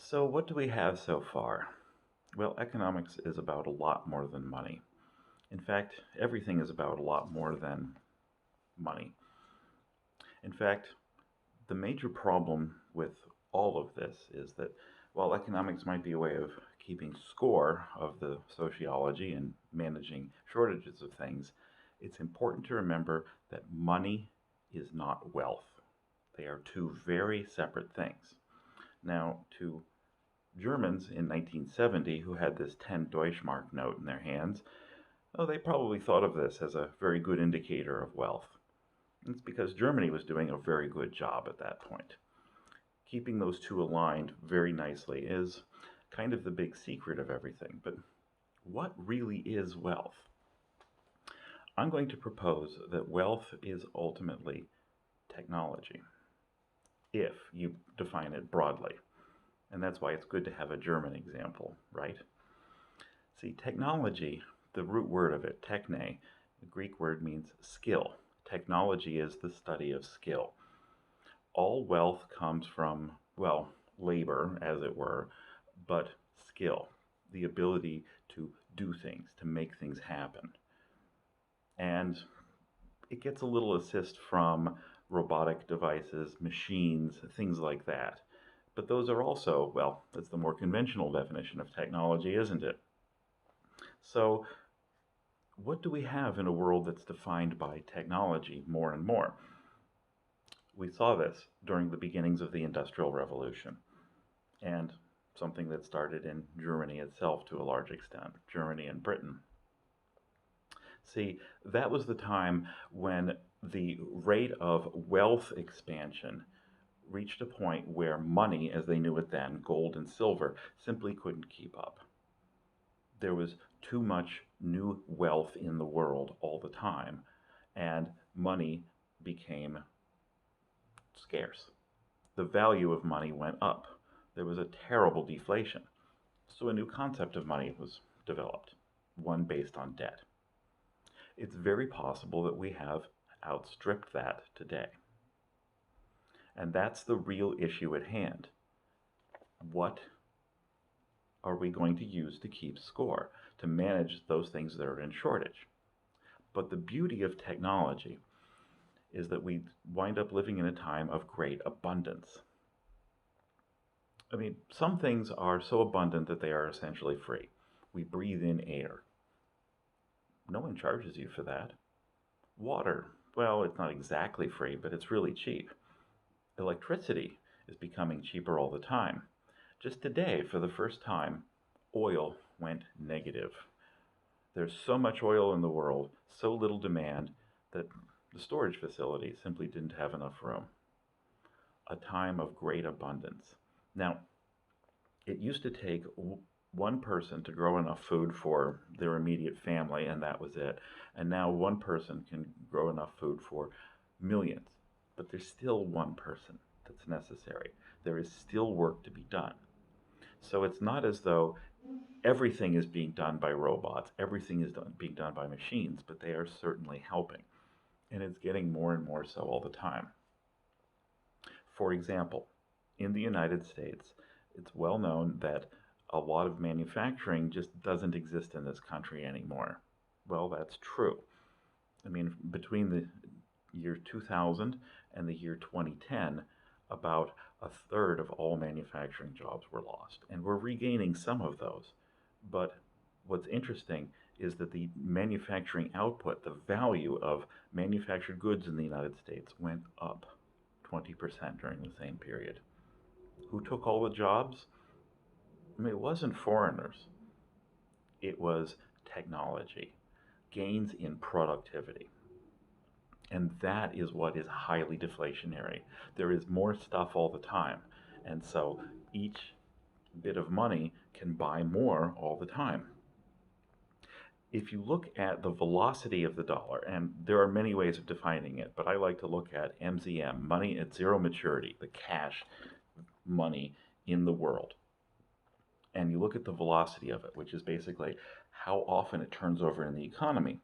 So, what do we have so far? Well, economics is about a lot more than money. In fact, everything is about a lot more than money. In fact, the major problem with all of this is that while economics might be a way of keeping score of the sociology and managing shortages of things, it's important to remember that money is not wealth. They are two very separate things. Now, to Germans in 1970 who had this 10 Deutschmark note in their hands, oh, they probably thought of this as a very good indicator of wealth. It's because Germany was doing a very good job at that point. Keeping those two aligned very nicely is kind of the big secret of everything. But what really is wealth? I'm going to propose that wealth is ultimately technology, if you define it broadly. And that's why it's good to have a German example, right? See, technology, the root word of it, techne, the Greek word means skill. Technology is the study of skill. All wealth comes from, well, labor, as it were, but skill, the ability to do things, to make things happen. And it gets a little assist from robotic devices, machines, things like that. But those are also, well, that's the more conventional definition of technology, isn't it? So, what do we have in a world that's defined by technology more and more? We saw this during the beginnings of the Industrial Revolution, and something that started in Germany itself to a large extent, Germany and Britain. See, that was the time when the rate of wealth expansion reached a point where money, as they knew it then, gold and silver, simply couldn't keep up. There was too much new wealth in the world all the time, and money became scarce. The value of money went up. There was a terrible deflation. So a new concept of money was developed, one based on debt. It's very possible that we have outstripped that today. And that's the real issue at hand. What are we going to use to keep score, to manage those things that are in shortage? But the beauty of technology is that we wind up living in a time of great abundance. I mean, some things are so abundant that they are essentially free. We breathe in air. No one charges you for that. Water, well, it's not exactly free, but it's really cheap. Electricity is becoming cheaper all the time. Just today, for the first time, oil went negative. There's so much oil in the world, so little demand, that the storage facilities simply didn't have enough room. A time of great abundance. Now, it used to take one person to grow enough food for their immediate family, and that was it. And now one person can grow enough food for millions. But there's still one person that's necessary. There is still work to be done. So it's not as though everything is being done by robots, everything is being done by machines, but they are certainly helping. And it's getting more and more so all the time. For example, in the United States, it's well known that a lot of manufacturing just doesn't exist in this country anymore. Well, that's true. I mean, between the year 2000 and the year 2010, about a third of all manufacturing jobs were lost, and we're regaining some of those. But what's interesting is that the manufacturing output, the value of manufactured goods in the United States, went up 20% during the same period. Who took all the jobs? I mean, it wasn't foreigners, it was technology, gains in productivity. And that is what is highly deflationary. There is more stuff all the time. And so each bit of money can buy more all the time. If you look at the velocity of the dollar, and there are many ways of defining it, but I like to look at MZM, money at zero maturity, the cash money in the world. And you look at the velocity of it, which is basically how often it turns over in the economy.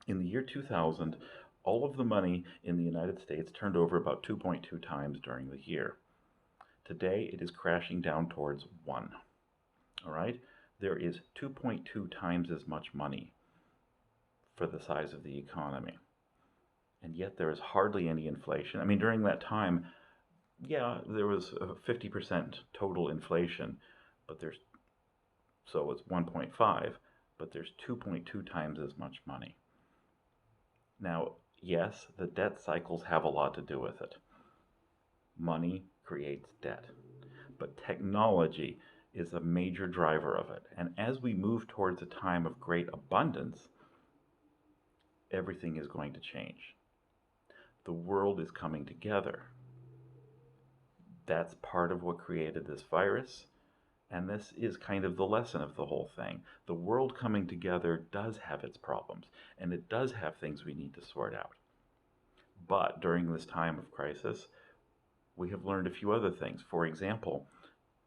In the year 2000, all of the money in the United States turned over about 2.2 times during the year. Today, it is crashing down towards 1. All right? There is 2.2 times as much money for the size of the economy. And yet there is hardly any inflation. I mean, during that time, yeah, there was a 50% total inflation, but there's so it's 1.5, but there's 2.2 times as much money. Now, yes, the debt cycles have a lot to do with it. Money creates debt, but technology is a major driver of it. And as we move towards a time of great abundance, everything is going to change. The world is coming together. That's part of what created this virus. And this is kind of the lesson of the whole thing. The world coming together does have its problems, and it does have things we need to sort out. But during this time of crisis, we have learned a few other things. For example,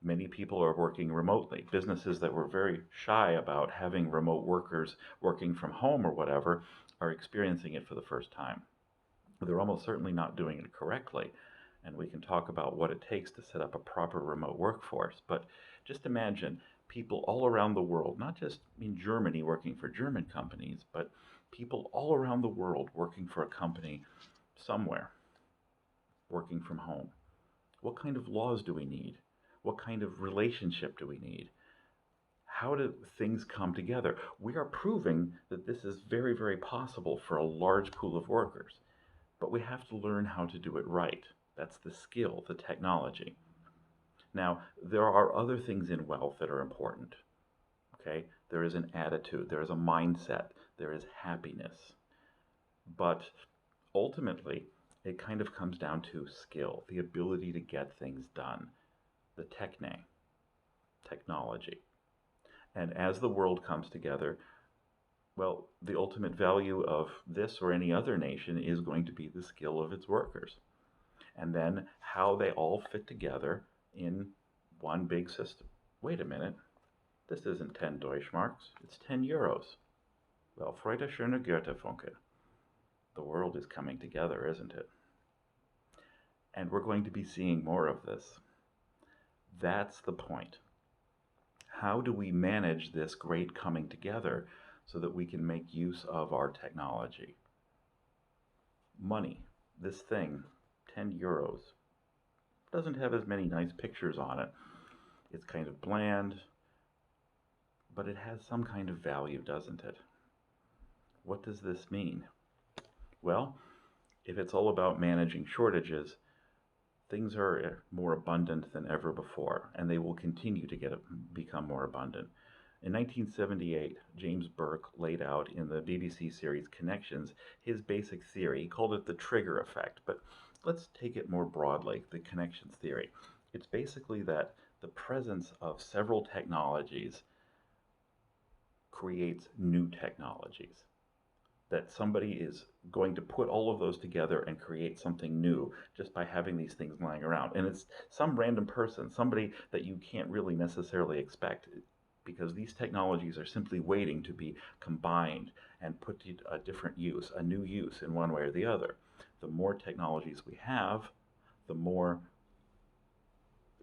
many people are working remotely. Businesses that were very shy about having remote workers working from home or whatever are experiencing it for the first time. They're almost certainly not doing it correctly, and we can talk about what it takes to set up a proper remote workforce. But just imagine people all around the world, not just in Germany working for German companies, but people all around the world working for a company somewhere, working from home. What kind of laws do we need? What kind of relationship do we need? How do things come together? We are proving that this is very, very possible for a large pool of workers, but we have to learn how to do it right. That's the skill, the technology. Now, there are other things in wealth that are important. Okay? There is an attitude, there is a mindset, there is happiness. But ultimately, it kind of comes down to skill, the ability to get things done, the technology. And as the world comes together, well, the ultimate value of this or any other nation is going to be the skill of its workers. And then how they all fit together in one big system. Wait a minute, this isn't 10 Deutschmarks, it's 10 euros. Well, Freude schöne Goethefunke. The world is coming together, isn't it? And we're going to be seeing more of this. That's the point. How do we manage this great coming together so that we can make use of our technology? Money, this thing, 10 euros, doesn't have as many nice pictures on it. It's kind of bland, but it has some kind of value, doesn't it? What does this mean? Well, if it's all about managing shortages, things are more abundant than ever before, and they will continue to become more abundant. In 1978, James Burke laid out in the BBC series Connections his basic theory. He called it the trigger effect, but let's take it more broadly, the connections theory. It's basically that the presence of several technologies creates new technologies. That somebody is going to put all of those together and create something new just by having these things lying around. And it's some random person, somebody that you can't really necessarily expect, because these technologies are simply waiting to be combined and put to a different use, a new use in one way or the other. The more technologies we have, the more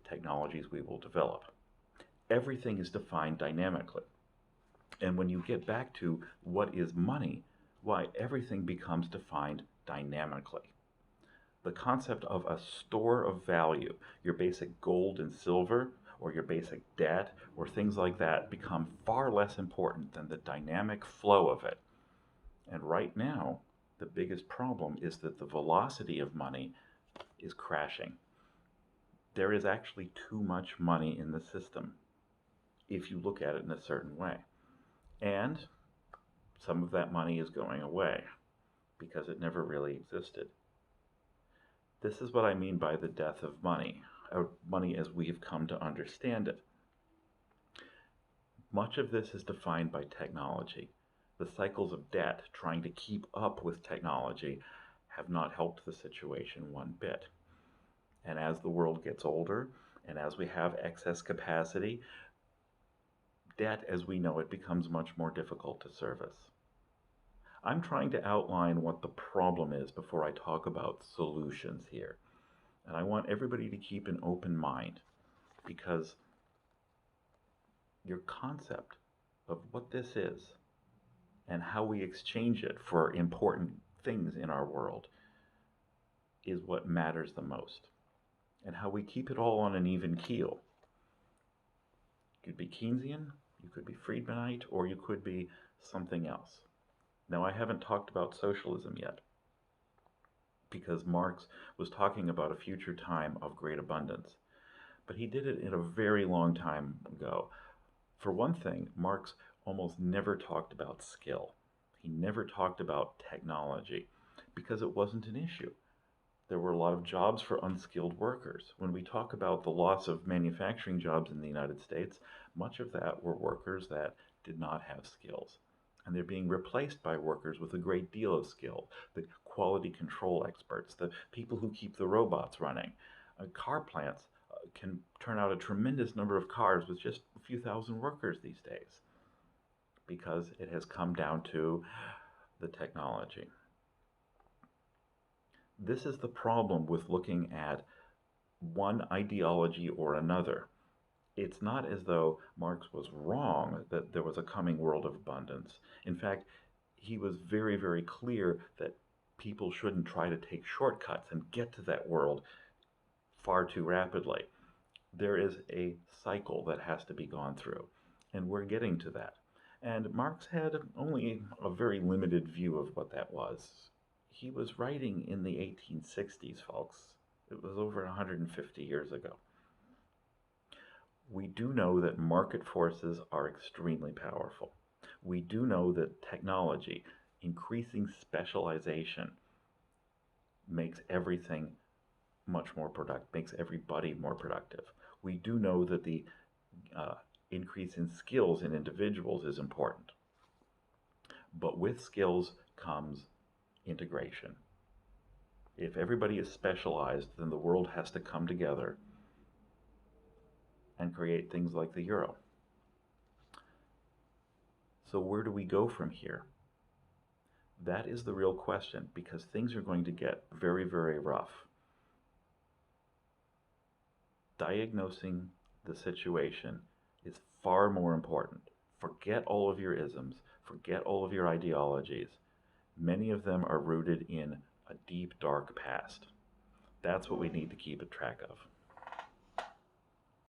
technologies we will develop. Everything is defined dynamically. And when you get back to what is money, why everything becomes defined dynamically. The concept of a store of value, your basic gold and silver, or your basic debt, or things like that, become far less important than the dynamic flow of it. And right now, the biggest problem is that the velocity of money is crashing. There is actually too much money in the system, if you look at it in a certain way. And some of that money is going away because it never really existed. This is what I mean by the death of money, or money as we have come to understand it. Much of this is defined by technology. The cycles of debt trying to keep up with technology have not helped the situation one bit. And as the world gets older, and as we have excess capacity, debt as we know it becomes much more difficult to service. I'm trying to outline what the problem is before I talk about solutions here. And I want everybody to keep an open mind, because your concept of what this is and how we exchange it for important things in our world is what matters the most. And how we keep it all on an even keel. You could be Keynesian, you could be Friedmanite, or you could be something else. Now, I haven't talked about socialism yet, because Marx was talking about a future time of great abundance. But he did it in a very long time ago. For one thing, Marx almost never talked about skill. He never talked about technology, because it wasn't an issue. There were a lot of jobs for unskilled workers. When we talk about the loss of manufacturing jobs in the United States, much of that were workers that did not have skills. And they're being replaced by workers with a great deal of skill. The quality control experts, the people who keep the robots running. Car plants can turn out a tremendous number of cars with just a few thousand workers these days, because it has come down to the technology. This is the problem with looking at one ideology or another. It's not as though Marx was wrong that there was a coming world of abundance. In fact, he was very, very clear that people shouldn't try to take shortcuts and get to that world far too rapidly. There is a cycle that has to be gone through, and we're getting to that. And Marx had only a very limited view of what that was. He was writing in the 1860s, folks. It was over 150 years ago. We do know that market forces are extremely powerful. We do know that technology, increasing specialization, makes everything much more productive, makes everybody more productive. We do know that the increase in skills in individuals is important. But with skills comes integration. If everybody is specialized, then the world has to come together and create things like the euro. So where do we go from here? That is the real question, because things are going to get very, very rough. Diagnosing the situation is far more important. Forget all of your isms, forget all of your ideologies. Many of them are rooted in a deep, dark past. That's what we need to keep a track of.